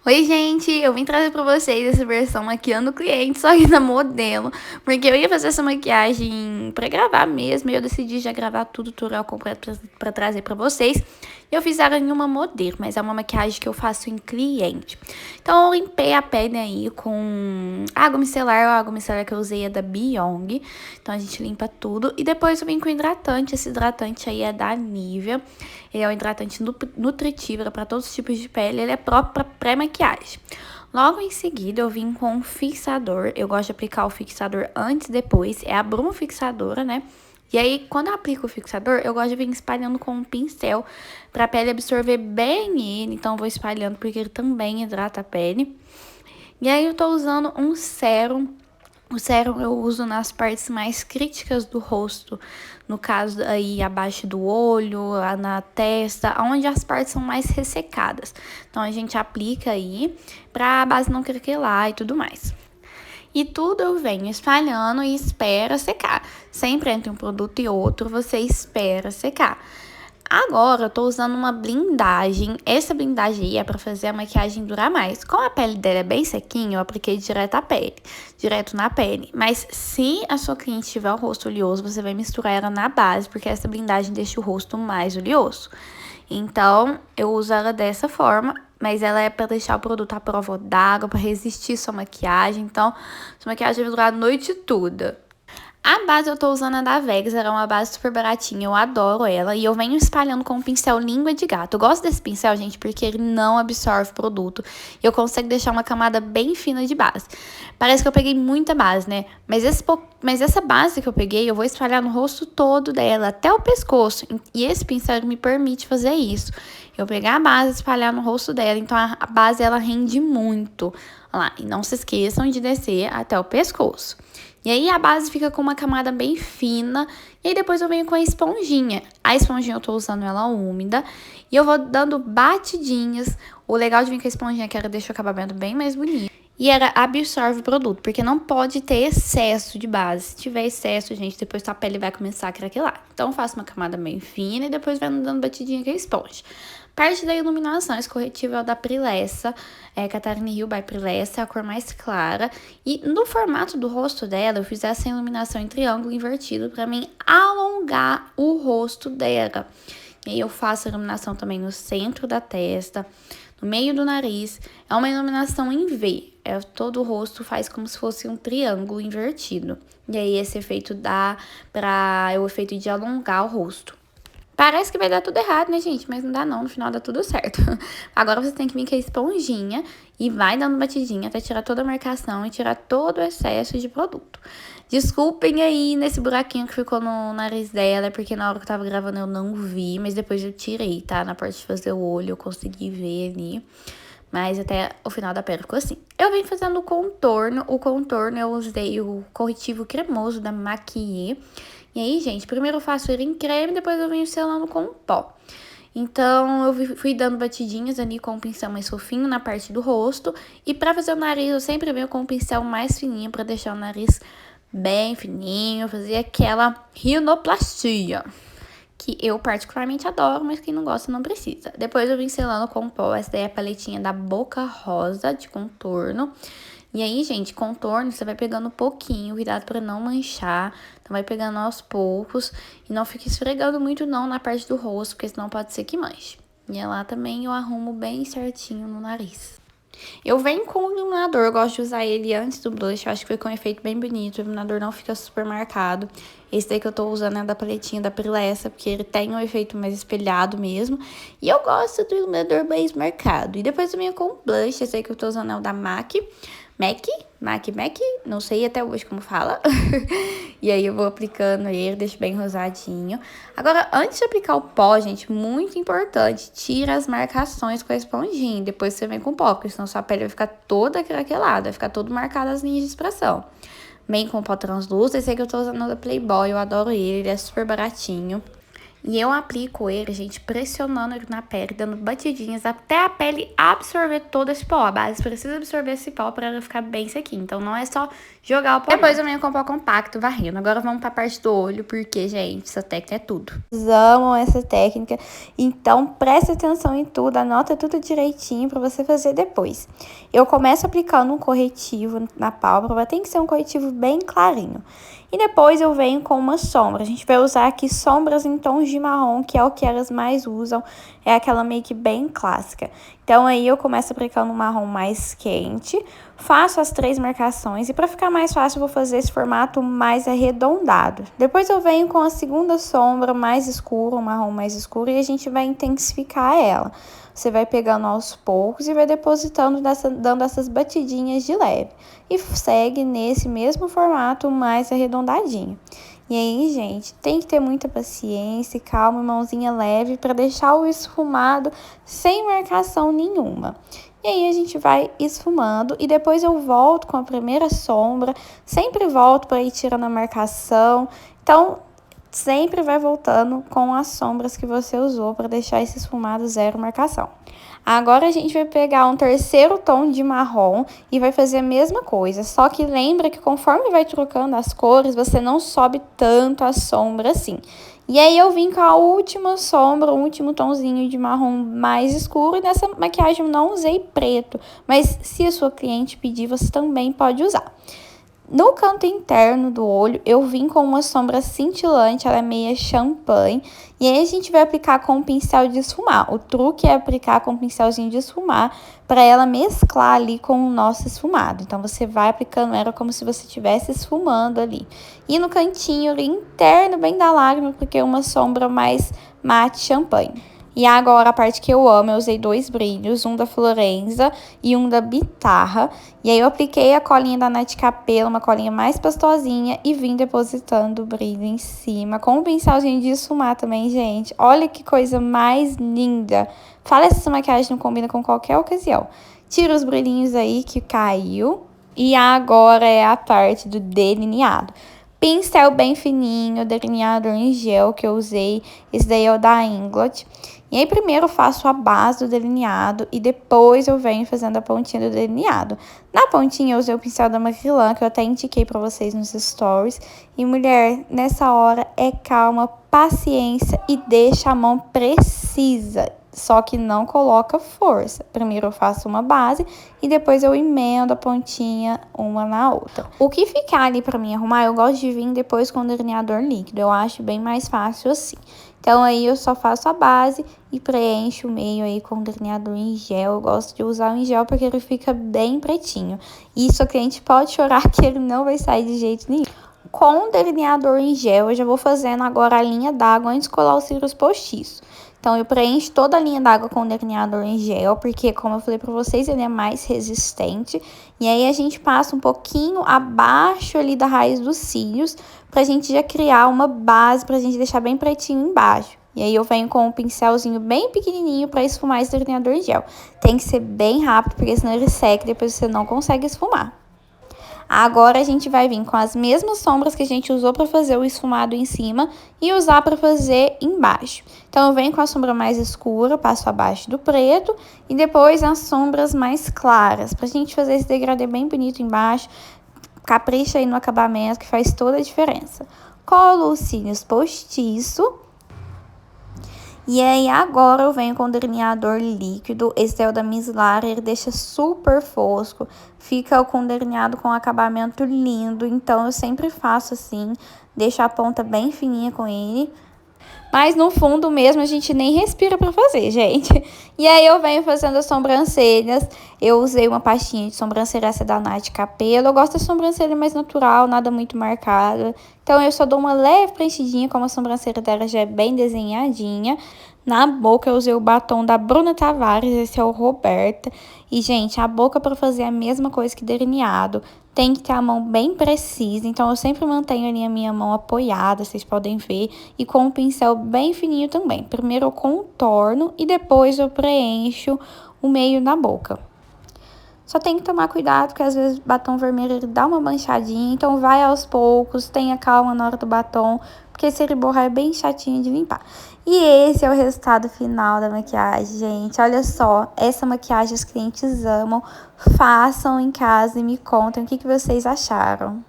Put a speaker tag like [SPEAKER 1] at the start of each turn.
[SPEAKER 1] Oi, gente! Eu vim trazer pra vocês essa versão maquiando o cliente, só que na modelo. Porque eu ia fazer essa maquiagem pra gravar mesmo, e eu decidi já gravar tudo, o tutorial completo pra trazer pra vocês. E eu fiz ela em uma modelo, mas é uma maquiagem que eu faço em cliente. Então, eu limpei a pele aí com água micelar. A água micelar que eu usei é da Beyond. Então, a gente limpa tudo. E depois eu vim com hidratante. Esse hidratante aí é da Nivea. Ele é um hidratante nutritivo para todos os tipos de pele. Ele é próprio para pré-maquiagem. Logo em seguida, eu vim com um fixador. Eu gosto de aplicar o fixador antes e depois. É a Brumo Fixadora, né? E aí, quando eu aplico o fixador, eu gosto de vir espalhando com um pincel para a pele absorver bem ele. Então, eu vou espalhando porque ele também hidrata a pele. E aí, eu tô usando um sérum. O sérum eu uso nas partes mais críticas do rosto, no caso aí abaixo do olho, na testa, onde as partes são mais ressecadas. Então a gente aplica aí pra base não craquelar e tudo mais. E tudo eu venho espalhando e espera secar. Sempre entre um produto e outro, você espera secar. Agora, eu tô usando uma blindagem. Essa blindagem aí é pra fazer a maquiagem durar mais. Como a pele dela é bem sequinha, eu apliquei direto na pele. Mas se a sua cliente tiver o rosto oleoso, você vai misturar ela na base, porque essa blindagem deixa o rosto mais oleoso. Então, eu uso ela dessa forma, mas ela é pra deixar o produto à prova d'água, pra resistir sua maquiagem. Então, sua maquiagem vai durar a noite toda. A base eu tô usando a da Vegas, ela é uma base super baratinha, eu adoro ela. E eu venho espalhando com o pincel língua de gato. Eu gosto desse pincel, gente, porque ele não absorve produto. E eu consigo deixar uma camada bem fina de base. Parece que eu peguei muita base, né? Mas essa base que eu peguei, eu vou espalhar no rosto todo dela, até o pescoço. E esse pincel me permite fazer isso. Eu pegar a base e espalhar no rosto dela. Então, a base, ela rende muito. Olha lá, e não se esqueçam de descer até o pescoço. E aí a base fica com uma camada bem fina. E aí depois eu venho com a esponjinha. A esponjinha eu tô usando ela úmida. E eu vou dando batidinhas. O legal de vir com a esponjinha é que ela deixa o acabamento bem mais bonito. E ela absorve o produto, porque não pode ter excesso de base. Se tiver excesso, gente, depois sua pele vai começar a craquelar. Então, eu faço uma camada bem fina e depois vai dando batidinha com a esponja. Parte da iluminação, esse corretivo é o da Prilessa, Catarina Hill by Prilessa, é a cor mais clara. E no formato do rosto dela, eu fiz essa iluminação em triângulo invertido pra mim alongar o rosto dela. E aí eu faço a iluminação também no centro da testa, no meio do nariz. É uma iluminação em V. Todo o rosto faz como se fosse um triângulo invertido. E aí esse efeito dá o efeito de alongar o rosto. Parece que vai dar tudo errado, né, gente? Mas não dá não, no final dá tudo certo. Agora você tem que vir com a esponjinha e vai dando batidinha até tirar toda a marcação e tirar todo o excesso de produto. Desculpem aí nesse buraquinho que ficou no nariz dela, porque na hora que eu tava gravando eu não vi, mas depois eu tirei, tá? Na parte de fazer o olho eu consegui ver ali. Mas até o final da pele ficou assim. Eu vim fazendo o contorno. O contorno eu usei o corretivo cremoso da Maquiller. E aí, gente, primeiro eu faço ele em creme, depois eu venho selando com pó. Então, eu fui dando batidinhas ali com o pincel mais fofinho na parte do rosto. E pra fazer o nariz, eu sempre venho com o pincel mais fininho pra deixar o nariz bem fininho, fazer aquela rinoplastia. Que eu particularmente adoro, mas quem não gosta não precisa. Depois eu vim selando com pó, essa daí é a paletinha da Boca Rosa de contorno. E aí, gente, contorno você vai pegando um pouquinho, cuidado pra não manchar. Então vai pegando aos poucos e não fica esfregando muito não na parte do rosto, porque senão pode ser que manche. E lá também eu arrumo bem certinho no nariz. Eu venho com o iluminador, eu gosto de usar ele antes do blush, eu acho que fica um efeito bem bonito, o iluminador não fica super marcado. Esse daí que eu tô usando é da paletinha da Prilessa, porque ele tem um efeito mais espelhado mesmo. E eu gosto do iluminador mais marcado. E depois eu venho com o blush, esse aí que eu tô usando é o da MAC, não sei até hoje como fala. E aí eu vou aplicando ele, deixo bem rosadinho. Agora, antes de aplicar o pó, gente, muito importante, tira as marcações com a esponjinha. Depois você vem com o pó, porque senão sua pele vai ficar toda craquelada, vai ficar todo marcada as linhas de expressão. Vem com o pó translúcido, esse aí que eu tô usando da Playboy, eu adoro ele é super baratinho. E eu aplico ele, gente, pressionando ele na pele, dando batidinhas até a pele absorver todo esse pó. A base precisa absorver esse pó para ela ficar bem sequinha. Então não é só jogar o pó. Depois eu venho com o pó compacto varrendo. Agora vamos pra parte do olho, porque, gente, essa técnica é tudo. Eles amam essa técnica, então preste atenção em tudo, anota tudo direitinho para você fazer depois. Eu começo aplicando um corretivo na pálpebra, tem que ser um corretivo bem clarinho. E depois eu venho com uma sombra. A gente vai usar aqui sombras em tons de marrom, que é o que elas mais usam. É aquela make bem clássica. Então aí eu começo aplicando um marrom mais quente, faço as 3 marcações. E para ficar mais fácil, eu vou fazer esse formato mais arredondado. Depois eu venho com a segunda sombra mais escura, um marrom mais escuro, e a gente vai intensificar ela. Você vai pegando aos poucos e vai depositando, dando essas batidinhas de leve. E segue nesse mesmo formato mais arredondadinho. E aí, gente, tem que ter muita paciência e calma, mãozinha leve, para deixar o esfumado sem marcação nenhuma. E aí a gente vai esfumando e depois eu volto com a primeira sombra, sempre volto para ir tirando a marcação. Então, sempre vai voltando com as sombras que você usou para deixar esse esfumado zero marcação. Agora a gente vai pegar um terceiro tom de marrom e vai fazer a mesma coisa, só que lembra que conforme vai trocando as cores, você não sobe tanto a sombra assim. E aí eu vim com a última sombra, o último tomzinho de marrom mais escuro, e nessa maquiagem eu não usei preto, mas se a sua cliente pedir, você também pode usar. No canto interno do olho, eu vim com uma sombra cintilante, ela é meia champanhe. E aí a gente vai aplicar com um pincel de esfumar. O truque é aplicar com um pincelzinho de esfumar para ela mesclar ali com o nosso esfumado. Então, você vai aplicando ela como se você estivesse esfumando ali. E no cantinho ali interno, bem da lágrima, porque é uma sombra mais mate champanhe. E agora a parte que eu amo, eu usei 2 brilhos, um da Florenza e um da Bitarra. E aí eu apliquei a colinha da Nath Capello, uma colinha mais pastosinha, e vim depositando o brilho em cima, com um pincelzinho de esfumar também, gente. Olha que coisa mais linda! Fala se essa maquiagem não combina com qualquer ocasião. Tira os brilhinhos aí que caiu. E agora é a parte do delineado. Pincel bem fininho, delineador em gel que eu usei, esse daí é o da Inglot. E aí primeiro eu faço a base do delineado e depois eu venho fazendo a pontinha do delineado. Na pontinha eu usei o pincel da Macrylan, que eu até indiquei pra vocês nos stories. E mulher, nessa hora é calma, paciência e deixa a mão precisa. Só que não coloca força. Primeiro eu faço uma base e depois eu emendo a pontinha uma na outra. O que ficar ali pra mim arrumar, eu gosto de vir depois com o delineador líquido. Eu acho bem mais fácil assim. Então aí eu só faço a base e preencho o meio aí com o delineador em gel. Eu gosto de usar o em gel porque ele fica bem pretinho. Isso a cliente pode chorar que ele não vai sair de jeito nenhum. Com o delineador em gel, eu já vou fazendo agora a linha d'água antes de colar os cílios postiços. Então, eu preencho toda a linha d'água com o delineador em gel, porque, como eu falei pra vocês, ele é mais resistente. E aí, a gente passa um pouquinho abaixo ali da raiz dos cílios, pra gente já criar uma base, pra gente deixar bem pretinho embaixo. E aí, eu venho com um pincelzinho bem pequenininho pra esfumar esse delineador em gel. Tem que ser bem rápido, porque senão ele seca e depois você não consegue esfumar. Agora a gente vai vir com as mesmas sombras que a gente usou para fazer o esfumado em cima e usar para fazer embaixo. Então eu venho com a sombra mais escura, passo abaixo do preto e depois as sombras mais claras, pra gente fazer esse degradê bem bonito embaixo. Capricha aí no acabamento que faz toda a diferença. Colo os cílios postiço. E aí, agora eu venho com o delineador líquido. Esse é o da Miss Lara, ele deixa super fosco. Fica com delineado com acabamento lindo. Então, eu sempre faço assim, deixo a ponta bem fininha com ele. Mas no fundo mesmo a gente nem respira pra fazer, gente. E aí eu venho fazendo as sobrancelhas. Eu usei uma pastinha de sobrancelha, essa da Nath Capello. Eu gosto da sobrancelha mais natural, nada muito marcada. Então eu só dou uma leve preenchidinha, como a sobrancelha dela já é bem desenhadinha. Na boca eu usei o batom da Bruna Tavares, esse é o Roberta. E, gente, a boca para fazer a mesma coisa que delineado. Tem que ter a mão bem precisa, então eu sempre mantenho ali a minha mão apoiada, vocês podem ver. E com um pincel bem fininho também. Primeiro eu contorno e depois eu preencho o meio da boca. Só tem que tomar cuidado, porque às vezes batom vermelho ele dá uma manchadinha, então vai aos poucos, tenha calma na hora do batom, porque esse borrar é bem chatinho de limpar. E esse é o resultado final da maquiagem, gente. Olha só, essa maquiagem os clientes amam. Façam em casa e me contem o que vocês acharam.